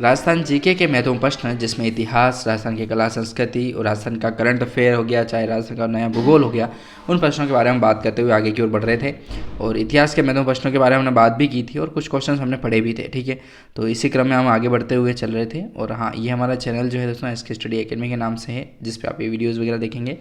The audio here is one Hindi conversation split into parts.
राजस्थान जीके के महत्वपूर्ण प्रश्न जिसमें इतिहास, राजस्थान की कला संस्कृति और राजस्थान का करंट अफेयर हो गया, चाहे राजस्थान का नया भूगोल हो गया, उन प्रश्नों के बारे में बात करते हुए आगे की ओर बढ़ रहे थे। और इतिहास के महत्वपूर्ण प्रश्नों के बारे में हमने बात भी की थी और कुछ क्वेश्चन हमने पढ़े भी थे। ठीक है, तो इसी क्रम में हम आगे बढ़ते हुए चल रहे थे। और हाँ, ये हमारा चैनल जो है दोस्तों SK स्टडी एकेडमी के नाम से है, जिस पे आप ये वीडियोज़ वगैरह देखेंगे।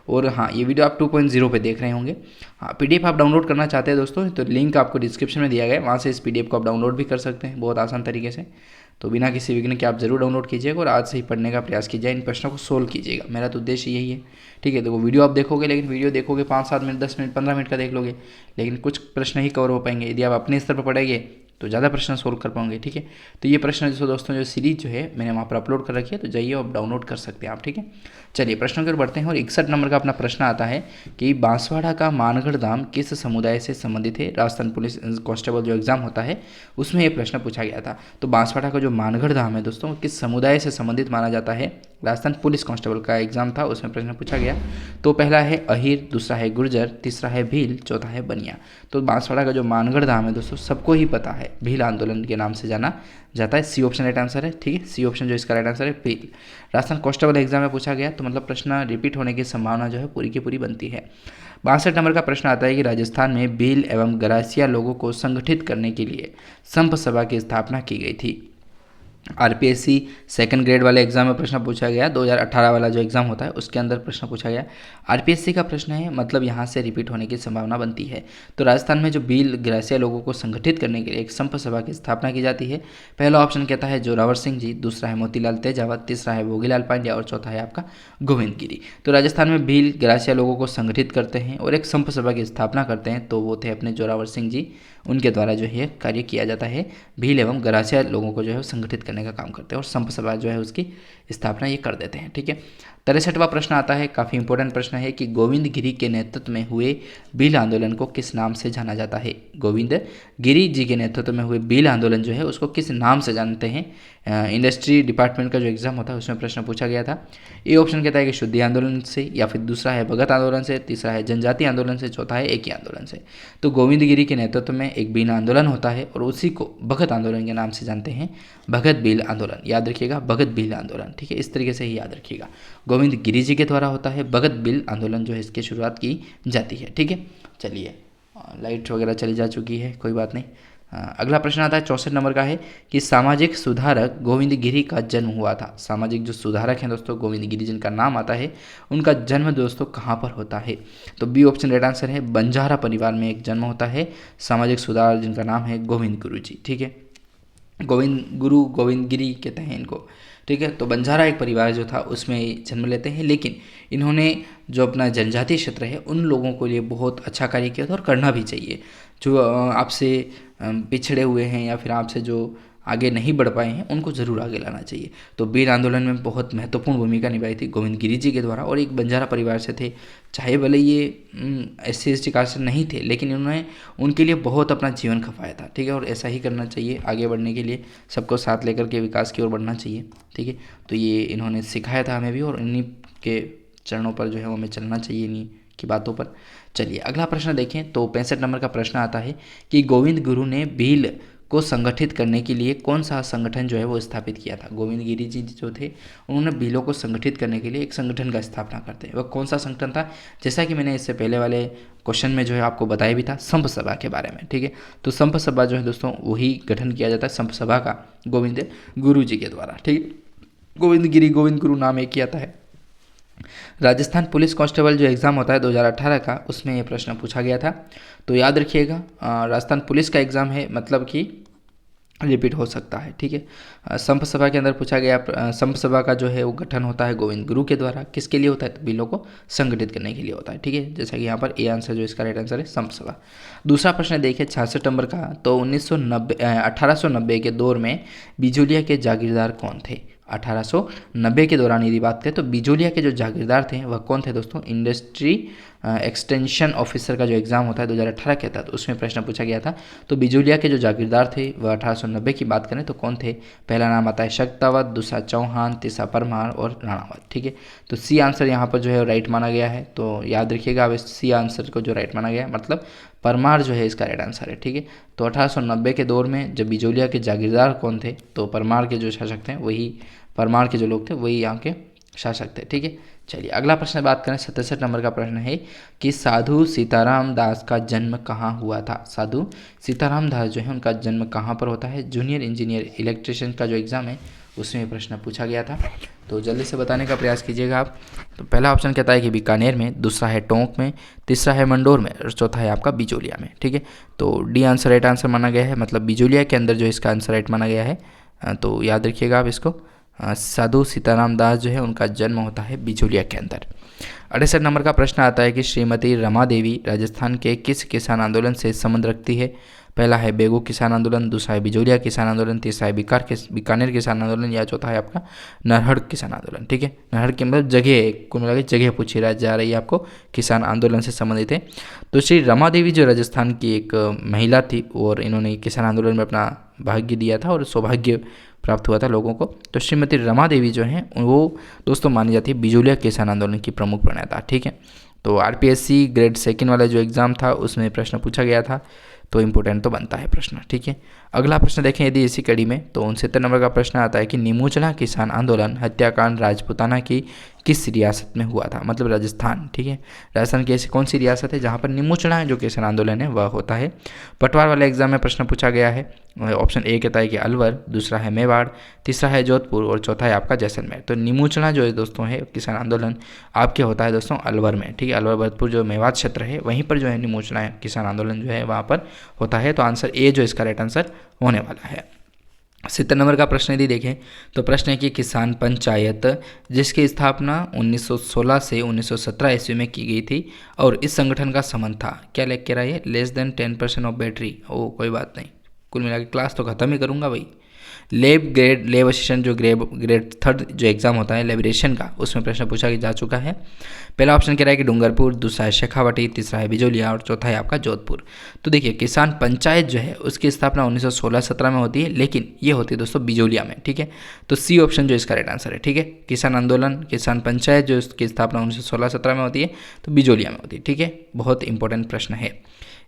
और हाँ, ये वीडियो आप 2.0 पे देख रहे होंगे। हाँ, PDF आप डाउनलोड करना चाहते हैं दोस्तों, तो लिंक आपको डिस्क्रिप्शन में दिया गया है, वहाँ से इस PDF को आप डाउनलोड भी कर सकते हैं बहुत आसान तरीके से। तो बिना किसी विघ्न के आप जरूर डाउनलोड कीजिएगा और आज से ही पढ़ने का प्रयास कीजिए, इन प्रश्नों को सोल्व कीजिएगा। मेरा तो उद्देश्य यही है। ठीक है, तो वीडियो आप देखोगे, लेकिन वीडियो देखोगे 5-7 मिनट, 10 मिनट, 15 मिनट का देख लोगे, लेकिन कुछ प्रश्न ही कवर हो पाएंगे। यदि आप अपने स्तर पर पढ़ेंगे तो ज़्यादा प्रश्न सोल्व कर पाओगे। ठीक है, तो ये प्रश्न जो दोस्तों जो सीरीज जो है मैंने वहाँ पर अपलोड कर रखी है, तो जाइए आप डाउनलोड कर सकते हैं आप। ठीक है, चलिए प्रश्नों की ओर बढ़ते हैं। और 61 नंबर का अपना प्रश्न आता है कि बांसवाड़ा का मानगढ़ धाम किस समुदाय से संबंधित है। राजस्थान पुलिस कांस्टेबल जो एग्जाम होता है उसमें ये प्रश्न पूछा गया था। तो बांसवाड़ा का जो मानगढ़ धाम है दोस्तों, किस समुदाय से संबंधित माना जाता है। राजस्थान पुलिस कांस्टेबल का एग्जाम था, उसमें प्रश्न पूछा गया। तो पहला है अहीर, दूसरा है गुर्जर, तीसरा है भील, चौथा है बनिया। तो बांसवाड़ा का जो मानगढ़ धाम है दोस्तों, सबको ही पता है, भील आंदोलन के नाम से जाना जाता है। सी ऑप्शन राइट आंसर है। ठीक है, सी ऑप्शन जो इसका राइट आंसर है भील। राजस्थान कांस्टेबल एग्जाम में पूछा गया, तो मतलब प्रश्न रिपीट होने की संभावना जो है पूरी की पूरी बनती है। 62 नंबर का प्रश्न आता है कि राजस्थान में भील एवं गरासिया लोगों को संगठित करने के लिए संप सभा की स्थापना की गई थी। RPSC सेकंड ग्रेड वाले एग्जाम में प्रश्न पूछा गया, 2018 वाला जो एग्जाम होता है उसके अंदर प्रश्न पूछा गया। RPSC का प्रश्न है, मतलब यहाँ से रिपीट होने की संभावना बनती है। तो राजस्थान में जो भील गरासिया लोगों को संगठित करने के लिए एक संप सभा की स्थापना की जाती है। पहला ऑप्शन कहता है जोरावर सिंह जी, दूसरा है मोतीलाल तेजावत, तीसरा है भोगीलाल पांड्या और चौथा है आपका गोविंद गिरी। तो राजस्थान में भील गरासिया लोगों को संगठित करते हैं और एक संप सभा की स्थापना करते हैं, तो वो थे अपने जोरावर सिंह जी, उनके द्वारा जो है कार्य किया जाता है। भील एवं गरासिया लोगों को जो है संगठित करने का काम करते हैं और संप सभा जो है उसकी स्थापना ये कर देते हैं। ठीक है, 63वां प्रश्न आता है, काफ़ी इंपॉर्टेंट प्रश्न है कि गोविंद गिरी के नेतृत्व में हुए भील आंदोलन को किस नाम से जाना जाता है। गोविंद गिरी जी के नेतृत्व में हुए भील आंदोलन जो है उसको किस नाम से जानते हैं। इंडस्ट्री डिपार्टमेंट का जो एग्जाम होता है उसमें प्रश्न पूछा गया था। ए ऑप्शन कहता है कि शुद्धि आंदोलन से, या फिर दूसरा है भगत आंदोलन से, तीसरा है जनजाति आंदोलन से, चौथा है एक ही आंदोलन से। तो गोविंद गिरी के नेतृत्व में एक भील आंदोलन होता है और उसी को भगत आंदोलन के नाम से जानते हैं, भगत भील आंदोलन। याद रखिएगा, भगत भील आंदोलन। ठीक है, इस तरीके से ही याद रखिएगा, गोविंद गिरी जी के द्वारा होता है, भगत भील आंदोलन जो है इसकी शुरुआत की जाती है। ठीक है, चलिए लाइट वगैरह चली जा चुकी है, कोई बात नहीं। अगला प्रश्न आता है 64 नंबर का है कि सामाजिक सुधारक गोविंद गिरी का जन्म हुआ था। सामाजिक जो सुधारक हैं दोस्तों गोविंद गिरी जिनका नाम आता है, उनका जन्म दोस्तों कहाँ पर होता है। तो बी ऑप्शन राइट आंसर है, बंजारा परिवार में एक जन्म होता है सामाजिक सुधारक जिनका नाम है गोविंद गुरु जी। ठीक है, गोविंद गुरु, गोविंद गिरी कहते हैं इनको। ठीक है, तो बंजारा एक परिवार जो था उसमें जन्म लेते हैं, लेकिन इन्होंने जो अपना जनजातीय क्षेत्र है उन लोगों के लिए बहुत अच्छा कार्य किया था और करना भी चाहिए। जो आपसे पिछड़े हुए हैं या फिर आपसे जो आगे नहीं बढ़ पाए हैं उनको ज़रूर आगे लाना चाहिए। तो भील आंदोलन में बहुत महत्वपूर्ण भूमिका निभाई थी गोविंद गिरी जी के द्वारा, और एक बंजारा परिवार से थे। चाहे भले ये SC/ST कास्ट से नहीं थे, लेकिन उन्होंने उनके लिए बहुत अपना जीवन खपाया था। ठीक है, और ऐसा ही करना चाहिए, आगे बढ़ने के लिए सबको साथ लेकर के विकास की ओर बढ़ना चाहिए। ठीक है, तो ये इन्होंने सिखाया था हमें भी, और इन्हीं के चरणों पर जो है वो हमें चलना चाहिए, इन्हीं की बातों पर। चलिए अगला प्रश्न देखें, तो 65 नंबर का प्रश्न आता है कि गोविंद गुरु ने भील को संगठित करने के लिए कौन सा संगठन जो है वो स्थापित किया था। गोविंद गिरी जी जो थे उन्होंने भीलों को संगठित करने के लिए एक संगठन का स्थापना करते हैं। वह कौन सा संगठन था, जैसा कि मैंने इससे पहले वाले क्वेश्चन में जो है आपको बताया भी था संप सभा के बारे में। ठीक है, तो संप सभा जो है दोस्तों वही गठन किया जाता है संप सभा का गोविंद गुरु जी के द्वारा। ठीक है, गोविंद गिरी गोविंद गुरु नाम एक ही आता है। राजस्थान पुलिस कांस्टेबल जो एग्ज़ाम होता है 2018 का, उसमें ये प्रश्न पूछा गया था। तो याद रखिएगा, राजस्थान पुलिस का एग्ज़ाम है, मतलब कि रिपीट हो सकता है। ठीक है, संप सभा के अंदर पूछा गया, संप सभा का जो है वो गठन होता है गोविंद गुरु के द्वारा। किसके लिए होता है, तो भीलों को संगठित करने के लिए होता है। ठीक है, जैसा कि यहाँ पर ए आंसर जो इसका राइट आंसर है संप सभा। दूसरा प्रश्न देखिए 66 नंबर का, तो 1890 के दौर में बिजोलिया के जागीरदार कौन थे। 1890 के दौरान यदि बात करें तो बिजोलिया के जो जागीरदार थे वह कौन थे दोस्तों, इंडस्ट्री एक्सटेंशन ऑफिसर का जो एग्ज़ाम होता है 2018 के तहत, उसमें प्रश्न पूछा गया था। तो बिजोलिया के जो जागीरदार थे वह 1890 की बात करें तो कौन थे? पहला नाम आता है शक्तावत, दूसरा चौहान, तीसरा परमार और राणावत। ठीक है, तो सी आंसर यहाँ पर जो है राइट माना गया है। तो याद रखिएगा अब इस सी आंसर को जो राइट माना गया है, मतलब परमार जो है इसका राइट आंसर है। ठीक है, तो 1890 के दौर में जब बिजोलिया के जागीरदार कौन थे? तो परमार के जो शासक थे वही, परमार के जो लोग थे वही यहाँ के शासक थे। ठीक है, चलिए अगला प्रश्न बात करें। 67 नंबर का प्रश्न है कि साधु सीताराम दास का जन्म कहाँ हुआ था? साधु सीताराम दास जो है उनका जन्म कहाँ पर होता है? जूनियर इंजीनियर इलेक्ट्रिशियन का जो एग्ज़ाम है उसमें प्रश्न पूछा गया था। तो जल्दी से बताने का प्रयास कीजिएगा आप। तो पहला ऑप्शन कहता है कि बीकानेर में, दूसरा है टोंक में, तीसरा है मंडोर में और चौथा है आपका बिजोलिया में। ठीक है, तो डी आंसर राइट आंसर माना गया है, मतलब बिजोलिया के अंदर जो इसका आंसर राइट माना गया है। तो याद रखिएगा आप इसको, साधु सीताराम दास जो है उनका जन्म होता है बिजोलिया के अंदर। 68 नंबर का प्रश्न आता है कि श्रीमती रमा देवी राजस्थान के किस किसान आंदोलन से संबंध रखती है? पहला है बेगू किसान आंदोलन, दूसरा है बिजोलिया किसान आंदोलन, तीसरा है बीकानेर किसान आंदोलन या चौथा है आपका नरहड़ किसान आंदोलन। ठीक है, नरहड़ के मतलब जगह, कुल मिला के जगह पूछी जा रही है आपको, किसान आंदोलन से संबंधित है। तो श्री रमा देवी जो राजस्थान की एक महिला थी और इन्होंने किसान आंदोलन में अपना भाग्य दिया था और सौभाग्य प्राप्त हुआ था लोगों को। तो श्रीमती रमा देवी जो हैं वो दोस्तों मानी जाती है बिजोलिया किसान आंदोलन की प्रमुख प्रणेता। ठीक है, तो आरपीएससी ग्रेड 2 वाला जो एग्ज़ाम था उसमें प्रश्न पूछा गया था, तो इम्पोर्टेंट तो बनता है प्रश्न। ठीक है, अगला प्रश्न देखें यदि इसी कड़ी में, तो 69 नंबर का प्रश्न आता है कि निमोचना किसान आंदोलन हत्याकांड राजपूताना की किस रियासत में हुआ था? मतलब राजस्थान। ठीक है, राजस्थान की ऐसी कौन सी रियासत है जहाँ पर निमोचना जो किसान आंदोलन है वह होता है? पटवार वाले एग्जाम में प्रश्न पूछा गया है। ऑप्शन ए कहता है कि अलवर, दूसरा है मेवाड़, तीसरा है जोधपुर और चौथा है आपका जैसलमेर। तो निमोचना जो है दोस्तों है किसान आंदोलन आपके होता है दोस्तों अलवर में। ठीक है, अलवर भरतपुर जो मेवाड़ क्षेत्र है वहीं पर जो है निमोचना है किसान आंदोलन जो है वहाँ पर होता है। तो आंसर ए जो इसका राइट आंसर होने वाला है। 70 नंबर का प्रश्न यदि देखें तो प्रश्न है कि किसान पंचायत जिसकी स्थापना 1916 से 1917 ईस्वी में की गई थी और इस संगठन का संबंध था, क्या लिख के रहा है? Less than 10% of battery. ओ कोई बात नहीं, कुल मिला के क्लास तो खत्म ही करूँगा भाई। लेब असिस्टेंट जो ग्रेड 3 जो एग्ज़ाम होता है लेबरेशन का, उसमें प्रश्न पूछा जा चुका है। पहला ऑप्शन कह रहा है कि डूंगरपुर, दूसरा है शेखावाटी, तीसरा है बिजोलिया और चौथा है आपका जोधपुर। तो देखिए किसान पंचायत जो है उसकी स्थापना 1916-17 में होती है, लेकिन ये होती है दोस्तों बिजोलिया में। ठीक है, तो सी ऑप्शन जो इसका राइट आंसर है। ठीक है, किसान आंदोलन किसान पंचायत जो इसकी स्थापना 1916-17 में होती है तो बिजोलिया में होती है। ठीक है, बहुत इंपॉर्टेंट प्रश्न है।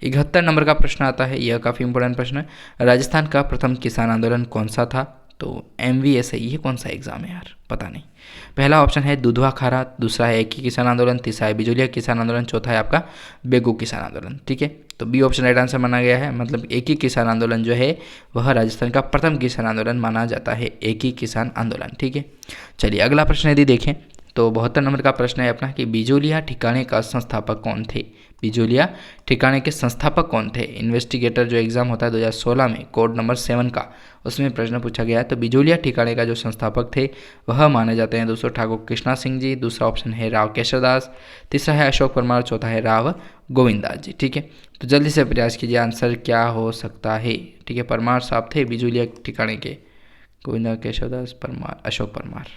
71 नंबर का प्रश्न आता है, यह काफ़ी इंपॉर्टेंट प्रश्न है। राजस्थान का प्रथम किसान आंदोलन कौन सा था? तो MVSI ये कौन सा एग्जाम है यार, पता नहीं। पहला ऑप्शन है दुधवा खारा, दूसरा है एक ही किसान आंदोलन, तीसरा है बिजोलिया किसान आंदोलन, चौथा है आपका बेगू किसान आंदोलन। ठीक है, तो बी ऑप्शन राइट आंसर माना गया है, मतलब एक ही किसान आंदोलन जो है वह राजस्थान का प्रथम किसान आंदोलन माना जाता है, एक ही किसान आंदोलन। ठीक है, चलिए अगला प्रश्न यदि देखें तो 72 नंबर का प्रश्न है अपना कि बिजोलिया ठिकाने का संस्थापक कौन थे? बिजोलिया ठिकाने के संस्थापक कौन थे? इन्वेस्टिगेटर जो एग्जाम होता है 2016 में कोड नंबर 7 का, उसमें प्रश्न पूछा गया है। तो बिजोलिया ठिकाने का जो संस्थापक थे वह माने जाते हैं दोस्तों ठाकुर कृष्णा सिंह जी, दूसरा ऑप्शन है राव केशवदास, तीसरा है अशोक परमार, चौथा है राव गोविंदास जी। ठीक है, तो जल्दी से प्रयास कीजिए आंसर क्या हो सकता है। ठीक है, परमार साहब थे बिजोलिया ठिकाने के, गोविंदा, केशवदास, परमार, अशोक परमार।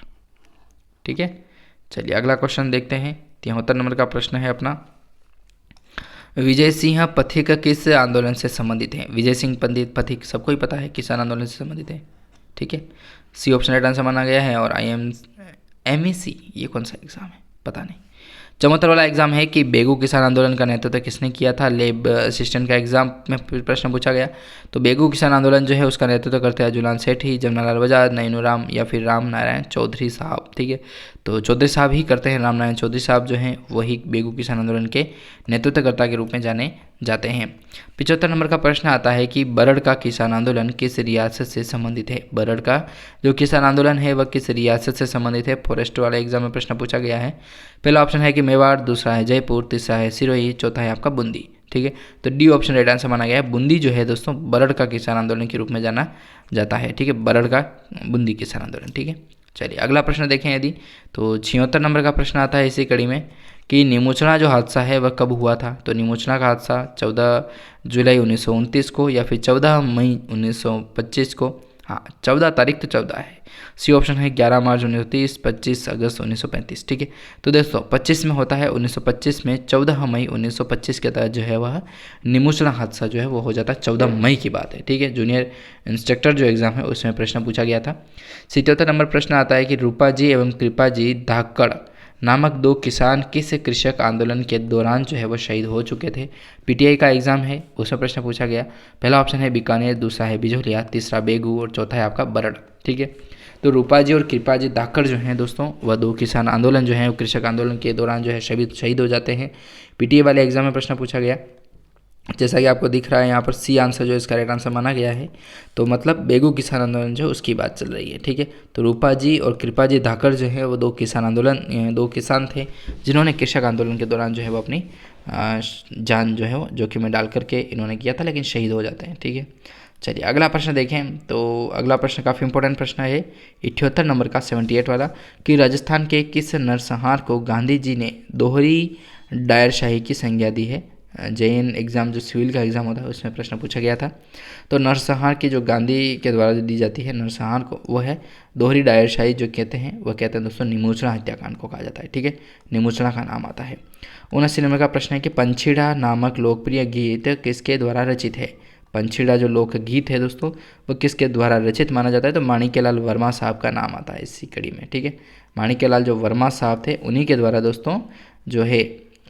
ठीक है, चलिए अगला क्वेश्चन देखते हैं। 73 नंबर का प्रश्न है अपना, विजय सिंह पथिक किस आंदोलन से संबंधित हैं? विजय सिंह पंडित पथिक सबको ही पता है किसान आंदोलन से संबंधित है। ठीक है, सी ऑप्शन राइट आंसर माना गया है। और MAC ये कौन सा एग्जाम है पता नहीं। 74 वाला एग्जाम है कि बेगू किसान आंदोलन का नेतृत्व किसने किया था? लेब असिस्टेंट का एग्जाम में प्रश्न पूछा गया। तो बेगू किसान आंदोलन जो है उसका नेतृत्व करते हैं जुलान सेठी, जमनालाल बजाज, नैनूराम या फिर राम नारायण चौधरी साहब। ठीक है, तो चौधरी साहब ही करते हैं, राम नारायण चौधरी साहब जो हैं वही बेगू किसान आंदोलन के नेतृत्वकर्ता के रूप में जाने जाते हैं। 75 नंबर का प्रश्न आता है कि बरड़ का किसान आंदोलन किस रियासत से संबंधित है? बरड़ का जो किसान आंदोलन है वह किस रियासत से संबंधित है? फॉरेस्ट वाले एग्जाम में प्रश्न पूछा गया है। पहला ऑप्शन है कि मेवाड़, दूसरा है जयपुर, तीसरा है सिरोही, चौथा है आपका बूंदी। ठीक है, तो डी ऑप्शन राइट आंसर माना गया है। बूंदी जो है दोस्तों बरड़ का किसान आंदोलन के रूप में जाना जाता है। ठीक है, बरड़ का बूंदी किसान आंदोलन। ठीक है, चलिए अगला प्रश्न देखें यदि, तो 76 नंबर का प्रश्न आता है इसी कड़ी में कि निमोचना जो हादसा है वह कब हुआ था? तो निमोचना का हादसा 14 जुलाई 1929 को या फिर 14 मई 1925 को हाँ 14 तारीख तो 14 है। सी ऑप्शन है 11 मार्च 1930, 25 अगस्त 1935। ठीक है, तो दोस्तों 25 में होता है 1925 में 14 मई 1925 के तहत जो है वह निमुचना हादसा जो है वो हो जाता है। 14 मई की बात है। ठीक है, जूनियर इंस्ट्रक्टर जो एग्जाम है उसमें प्रश्न पूछा गया था। 77 नंबर प्रश्न आता है कि रूपाजी एवं कृपाजी धाकड़ नामक 2 किसान किस कृषक आंदोलन के दौरान जो है वो शहीद हो चुके थे। पीटीआई का एग्जाम है, उसमें प्रश्न पूछा गया। पहला ऑप्शन है बीकानेर, दूसरा है बिजोलिया, तीसरा बेगू और चौथा है आपका बरड़। ठीक है, तो रूपाजी और कृपाजी धाकड़ जो हैं दोस्तों वह 2 किसान आंदोलन जो है वो कृषक आंदोलन के दौरान जो है शहीद हो जाते हैं। पीटीआई वाले एग्जाम में प्रश्न पूछा गया। जैसा कि आपको दिख रहा है यहाँ पर सी आंसर जो इसका राइट आंसर माना गया है। तो मतलब बेगू किसान आंदोलन जो उसकी बात चल रही है। ठीक है, तो रूपाजी और कृपाजी धाकड़ जो है वो 2 किसान थे जिन्होंने कृषक आंदोलन के दौरान जो है वो अपनी जान जो है वो जोखिम में डाल करके इन्होंने किया था, लेकिन शहीद हो जाते हैं। ठीक है, चलिए अगला प्रश्न देखें। तो अगला प्रश्न काफ़ी इंपॉर्टेंट प्रश्न है 78 नंबर का 78 वाला कि राजस्थान के किस नरसंहार को गांधी जी ने दोहरी डायरशाही की संज्ञा दी है। जेएन एग्ज़ाम जो सिविल का एग्ज़ाम होता है उसमें प्रश्न पूछा गया था। तो नरसंहार की जो गांधी के द्वारा जो दी जाती है नरसंहार को वो है दोहरी डायरशाही जो कहते हैं वह कहते हैं दोस्तों निमुचना हत्याकांड को कहा जाता है। ठीक है, निमुचना का नाम आता है। 79 नंबर का प्रश्न है कि पंछीड़ा नामक लोकप्रिय गीत किसके द्वारा रचित है। पंछीड़ा जो लोकगीत है दोस्तों वो किसके द्वारा रचित माना जाता है। तो माणिक्यलाल वर्मा साहब का नाम आता है इसी कड़ी में। ठीक है, माणिक्यलाल जो वर्मा साहब थे उन्हीं के द्वारा दोस्तों जो है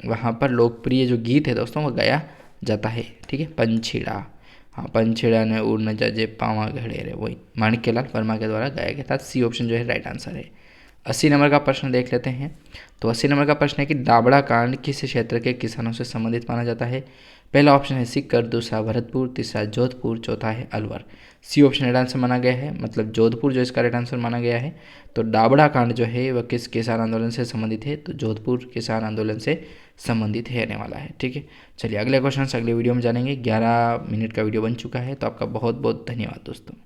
वहाँ पर लोकप्रिय जो गीत है दोस्तों वो गाया जाता है। ठीक है, पंछीड़ा, हाँ पंछीड़ा ने उड़ न जाजे पावा घड़े रे, वही माणिक्यलाल वर्मा के द्वारा गाया गया था। सी ऑप्शन जो है राइट आंसर है। 80 नंबर का प्रश्न देख लेते हैं। तो 80 नंबर का प्रश्न है कि दाबड़ा कांड किस क्षेत्र के किसानों से संबंधित माना जाता है। पहला ऑप्शन है सीकर, दूसरा भरतपुर, तीसरा जोधपुर, चौथा है Alwar. C option right answer माना गया है, मतलब जोधपुर जो इसका राइट आंसर माना गया है। तो दाबड़ा कांड जो है वह किस किसान आंदोलन से संबंधित है। तो जोधपुर किसान आंदोलन से संबंधित रहने वाला है। ठीक है, चलिए अगले क्वेश्चन अगले वीडियो में जानेंगे। 11 मिनट का वीडियो बन चुका है, तो आपका बहुत बहुत धन्यवाद दोस्तों।